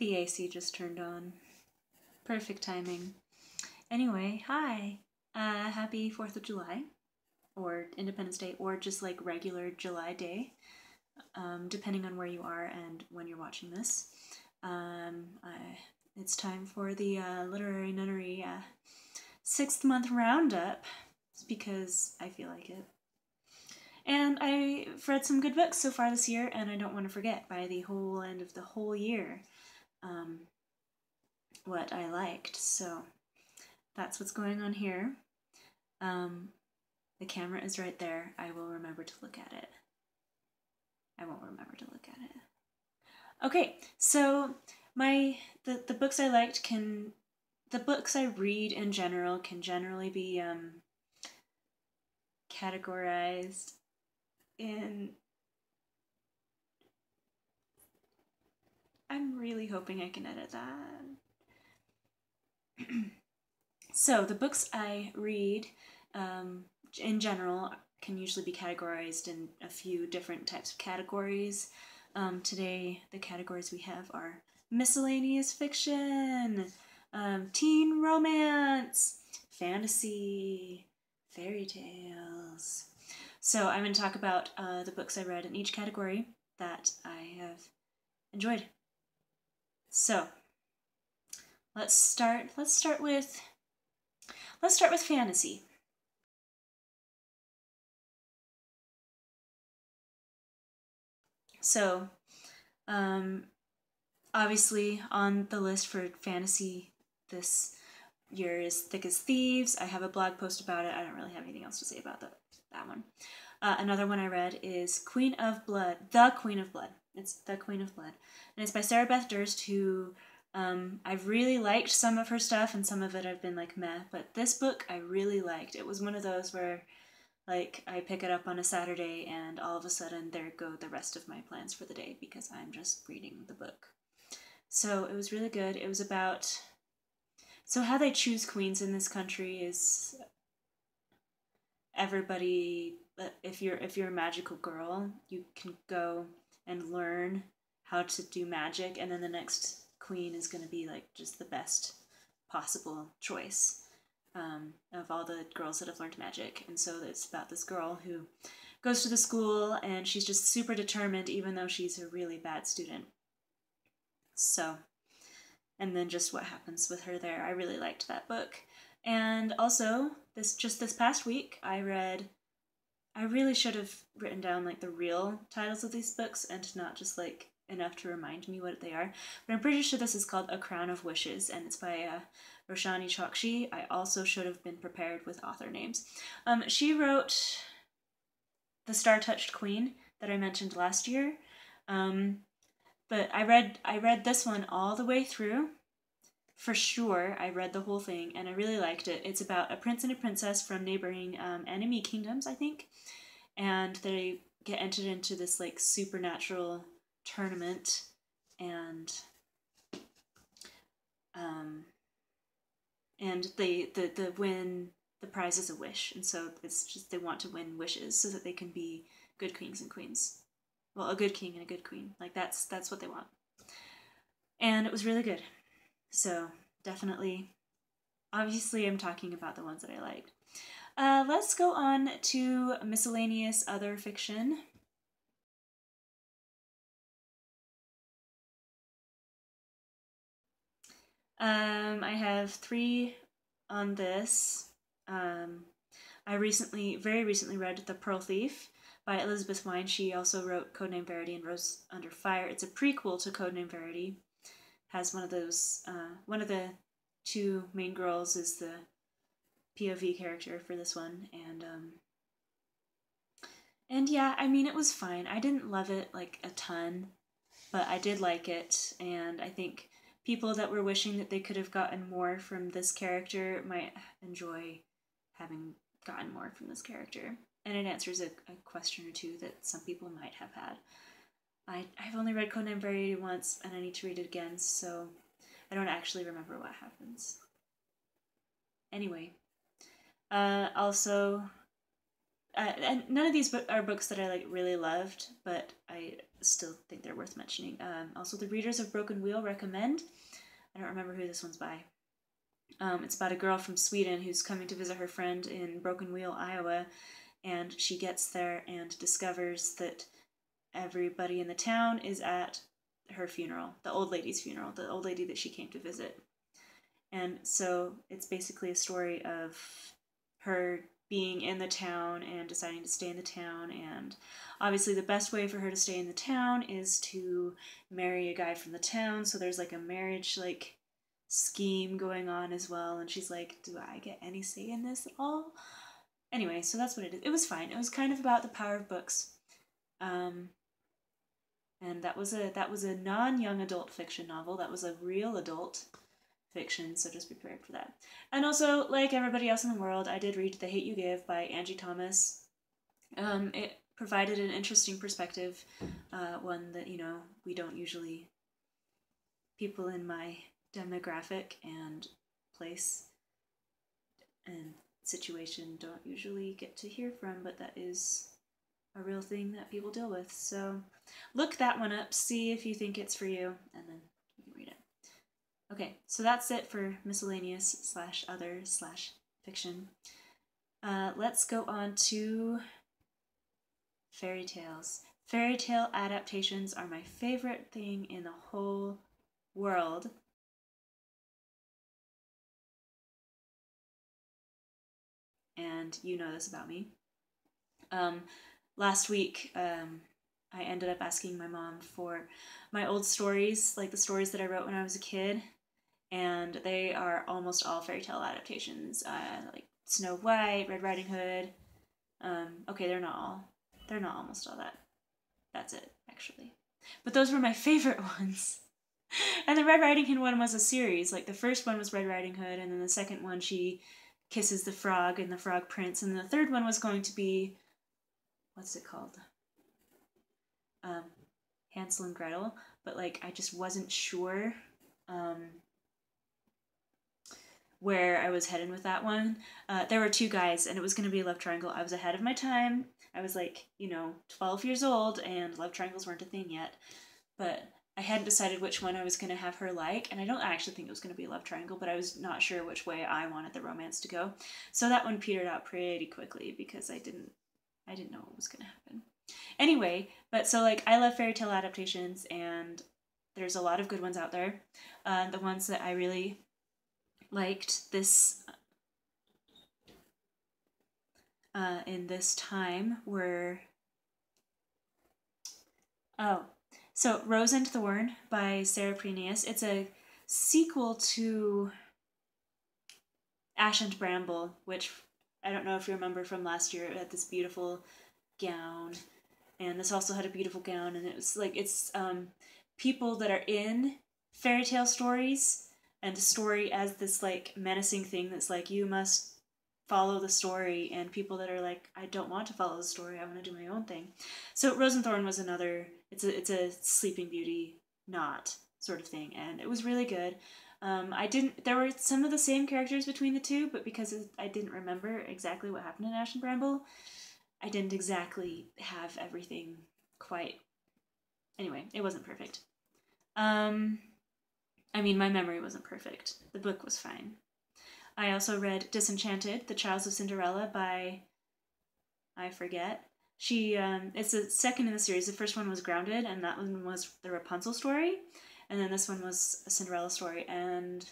The AC just turned on. Perfect timing. Anyway, hi. Happy 4th of July, or Independence Day, or just like regular July day, depending on where you are and when you're watching this. It's time for the Literary Nunnery 6th month roundup, because I feel like it. And I've read some good books so far this year, and I don't want to forget by the whole end of the whole year what I liked. So that's what's going on here. The camera is right there. I will remember to look at it. I won't remember to look at it. Okay, so the books I liked the books I read in general can generally be categorized in, I'm really hoping I can edit that. So the books I read in general can usually be categorized in a few different types of categories. Today the categories we have are miscellaneous fiction, teen romance, fantasy, fairy tales. So I'm going to talk about the books I read in each category that I have enjoyed. So let's start with fantasy. So obviously on the list for fantasy this year is Thick as Thieves. I have a blog post about it. I don't really have anything else to say about that one. Another one I read is Queen of Blood. The Queen of Blood. It's The Queen of Blood. And it's by Sarah Beth Durst, who I've really liked some of her stuff, and some of it I've been like meh, but this book I really liked. It was one of those where like I pick it up on a Saturday and all of a sudden there go the rest of my plans for the day because I'm just reading the book. So it was really good. It was about, so how they choose queens in this country is everybody, if you're a magical girl, you can go and learn how to do magic, and then the next queen is going to be like just the best possible choice of all the girls that have learned magic. And so it's about this girl who goes to the school and she's just super determined even though she's a really bad student. So, and then just what happens with her there. I really liked that book. And also, this past week, I really should have written down like the real titles of these books and not just like enough to remind me what they are. But I'm pretty sure this is called A Crown of Wishes, and it's by Roshani Chokshi. I also should have been prepared with author names. She wrote The Star-Touched Queen that I mentioned last year. But I read this one all the way through. For sure, I read the whole thing, and I really liked it. It's about a prince and a princess from neighboring enemy kingdoms, I think, and they get entered into this like supernatural tournament, and they win the prize is a wish, and so it's just they want to win wishes so that they can be good kings and queens. Well, a good king and a good queen. Like that's what they want. And it was really good. So definitely, obviously I'm talking about the ones that I liked. Let's go on to miscellaneous other fiction. I have 3 on this. I very recently read The Pearl Thief by Elizabeth Wein. She also wrote Codename Verity and Rose Under Fire. It's a prequel to Codename Verity. Has one of those, one of the 2 main girls is the POV character for this one, and yeah, I mean, it was fine. I didn't love it like a ton, but I did like it, and I think people that were wishing that they could have gotten more from this character might enjoy having gotten more from this character, and it answers a question or two that some people might have had. I've only read Codename Verity once, and I need to read it again, so I don't actually remember what happens. Anyway, also, and none of these are books that I like really loved, but I still think they're worth mentioning. Also, The Readers of Broken Wheel recommend. I don't remember who this one's by. It's about a girl from Sweden who's coming to visit her friend in Broken Wheel, Iowa, and she gets there and discovers that everybody in the town is at her funeral, the old lady's funeral, the old lady that she came to visit. And so it's basically a story of her being in the town and deciding to stay in the town, and obviously the best way for her to stay in the town is to marry a guy from the town, so there's like a marriage like scheme going on as well, and she's like, do I get any say in this at all? Anyway, so that's what it is. It was fine. It was kind of about the power of books. And that was a non-young adult fiction novel. That was a real adult fiction, so just be prepared for that. And also, like everybody else in the world, I did read The Hate You Give by Angie Thomas. It provided an interesting perspective, one that, you know, we don't usually, people in my demographic and place and situation don't usually get to hear from, but that is a real thing that people deal with. So look that one up, see if you think it's for you, and then you can read it. Okay, so that's it for miscellaneous / other / fiction. Let's go on to fairy tales. Fairy tale adaptations are my favorite thing in the whole world. And you know this about me. Last week, I ended up asking my mom for my old stories, like the stories that I wrote when I was a kid, and they are almost all fairy tale adaptations, like Snow White, Red Riding Hood. Okay, they're not almost all that. That's it, actually. But those were my favorite ones. And the Red Riding Hood one was a series. Like the first one was Red Riding Hood, and then the second one she kisses the frog and the Frog Prince, and the third one was going to be, what's it called? Hansel and Gretel, but like I just wasn't sure where I was headed with that one. There were two guys, and it was going to be a love triangle. I was ahead of my time. I was like, 12 years old, and love triangles weren't a thing yet, but I hadn't decided which one I was going to have her like, and I don't actually think it was going to be a love triangle, but I was not sure which way I wanted the romance to go. So that one petered out pretty quickly because I didn't know what was going to happen. Anyway, but so like I love fairy tale adaptations, and there's a lot of good ones out there. The ones that I really liked this in this time were so Rose and Thorn by Sarah Prineas. It's a sequel to Ash and Bramble, which I don't know if you remember from last year. It had this beautiful gown, and this also had a beautiful gown, and it was like, it's people that are in fairy tale stories, and a story as this like menacing thing that's like, you must follow the story, and people that are like, I don't want to follow the story, I want to do my own thing. So Rose and Thorn was another, it's a Sleeping Beauty knot sort of thing, and it was really good. There were some of the same characters between the two, but because I didn't remember exactly what happened in Ash and Bramble, I didn't exactly have everything quite. Anyway, it wasn't perfect. I mean, my memory wasn't perfect. The book was fine. I also read Disenchanted, The Trials of Cinderella by, I forget. It's the second in the series. The first one was Grounded, and that one was the Rapunzel story. And then this one was a Cinderella story. And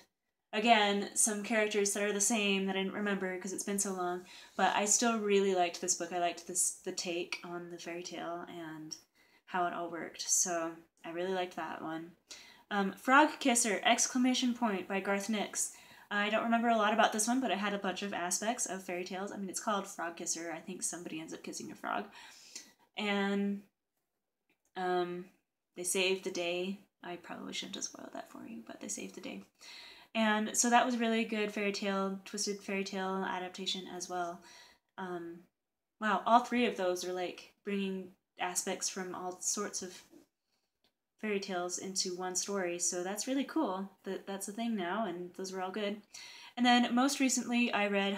again, some characters that are the same that I didn't remember because it's been so long. But I still really liked this book. I liked the take on the fairy tale and how it all worked. So I really liked that one. Frogkisser! By Garth Nix. I don't remember a lot about this one, but it had a bunch of aspects of fairy tales. I mean, it's called Frogkisser. I think somebody ends up kissing a frog. And they saved the day. I probably shouldn't have spoiled that for you, but they saved the day. And so that was really good fairy tale, twisted fairy tale adaptation as well. Wow, all three of those are like bringing aspects from all sorts of fairy tales into one story, so that's really cool. That's a thing now, and those were all good. And then most recently I read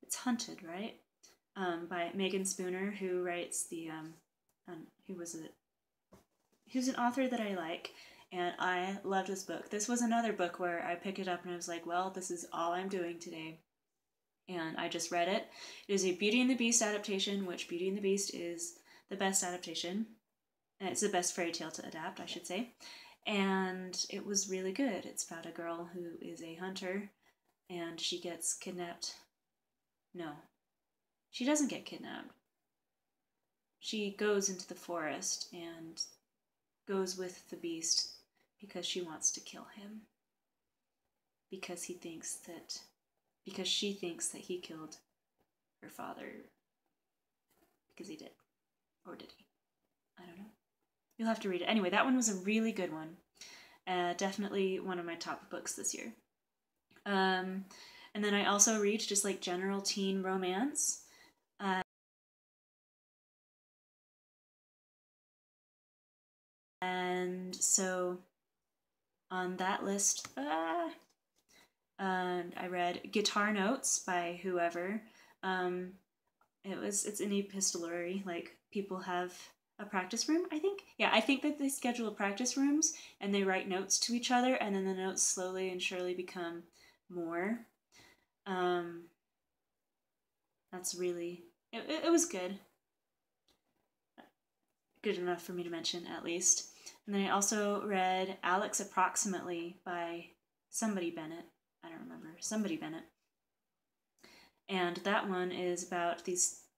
it's Hunted, right? By Meagan Spooner, who writes the, who's an author that I like, and I loved this book. This was another book where I picked it up and I was like, well, this is all I'm doing today. And I just read it. It is a Beauty and the Beast adaptation, which Beauty and the Beast is the best adaptation. It's the best fairy tale to adapt, I should say. And it was really good. It's about a girl who is a hunter, and she gets kidnapped. No, she doesn't get kidnapped. She goes into the forest and goes with the beast because she wants to kill him. Because she thinks that he killed her father. Because he did. Or did he? I don't know. You'll have to read it. Anyway, that one was a really good one. Definitely one of my top books this year. And then I also read just like general teen romance. And so on that list, and I read Guitar Notes by whoever. It's an epistolary, like people have a practice room, I think. Yeah, I think that they schedule practice rooms and they write notes to each other, and then the notes slowly and surely become more. That's really, it was good. Good enough for me to mention, at least. And then I also read Alex Approximately by somebody Bennett. I don't remember. Somebody Bennett. And that one is about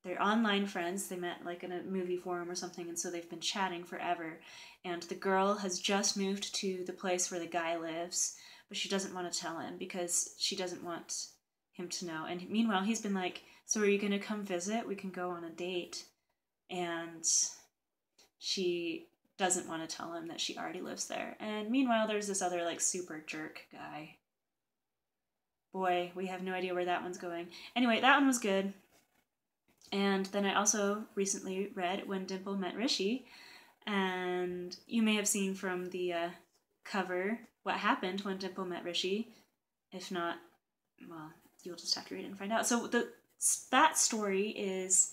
they're online friends. They met like in a movie forum or something, and so they've been chatting forever. And the girl has just moved to the place where the guy lives, but she doesn't want to tell him because she doesn't want him to know. And meanwhile, he's been like, so are you going to come visit? We can go on a date. And she doesn't want to tell him that she already lives there. And meanwhile, there's this other like super jerk guy. Boy, we have no idea where that one's going. Anyway, that one was good. And then I also recently read When Dimple Met Rishi. And you may have seen from the cover what happened when Dimple met Rishi. If not, well, you'll just have to read it and find out. So that story is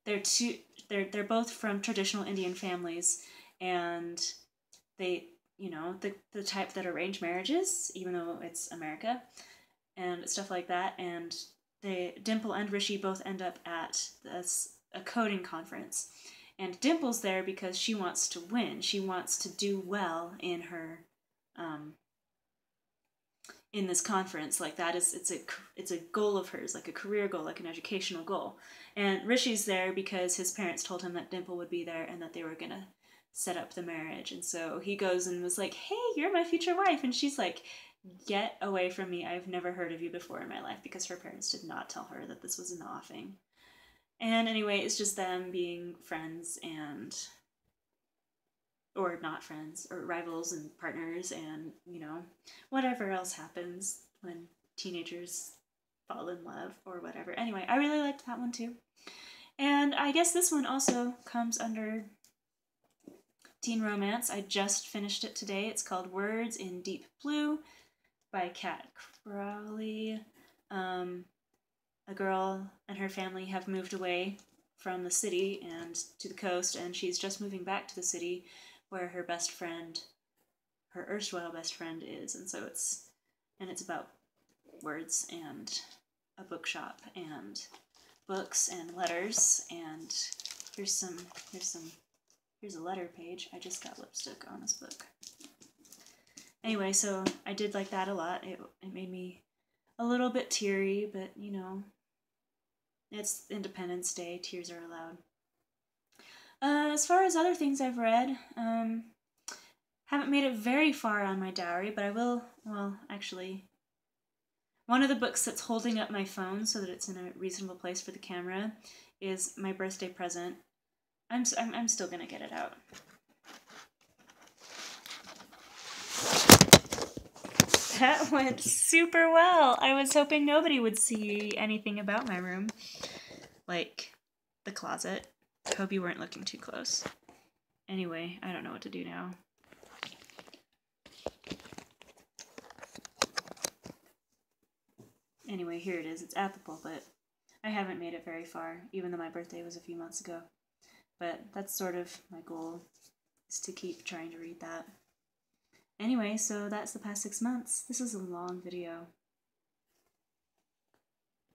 they're both from traditional Indian families, and they, the type that arrange marriages, even though it's America, and stuff like that. And Dimple and Rishi both end up at a coding conference. And Dimple's there because she wants to win. She wants to do well in her, in this conference. Like it's a goal of hers, like a career goal, like an educational goal. And Rishi's there because his parents told him that Dimple would be there and that they were gonna set up the marriage. And so he goes and was like, hey, you're my future wife. And she's like, get away from me. I've never heard of you before in my life, because her parents did not tell her that this was an offing. And anyway, it's just them being friends or not friends, or rivals and partners, and, whatever else happens when teenagers fall in love or whatever. Anyway, I really liked that one too. And I guess this one also comes under teen romance. I just finished it today. It's called Words in Deep Blue by Cath Crowley. A girl and her family have moved away from the city and to the coast, and she's just moving back to the city where her best friend, her erstwhile best friend, is. And so it's about words and a bookshop and books and letters. And here's a letter page. I just got lipstick on this book. Anyway, so I did like that a lot. It made me a little bit teary, but it's Independence Day. Tears are allowed. As far as other things I've read, haven't made it very far on my diary, but I will, actually, one of the books that's holding up my phone so that it's in a reasonable place for the camera is my birthday present. I'm still gonna get it out. That went super well. I was hoping nobody would see anything about my room. Like the closet. I hope you weren't looking too close. Anyway, I don't know what to do now. Anyway, here it is. It's at the pulpit. I haven't made it very far, even though my birthday was a few months ago. But that's sort of my goal, is to keep trying to read that. Anyway, so that's the past 6 months. This is a long video.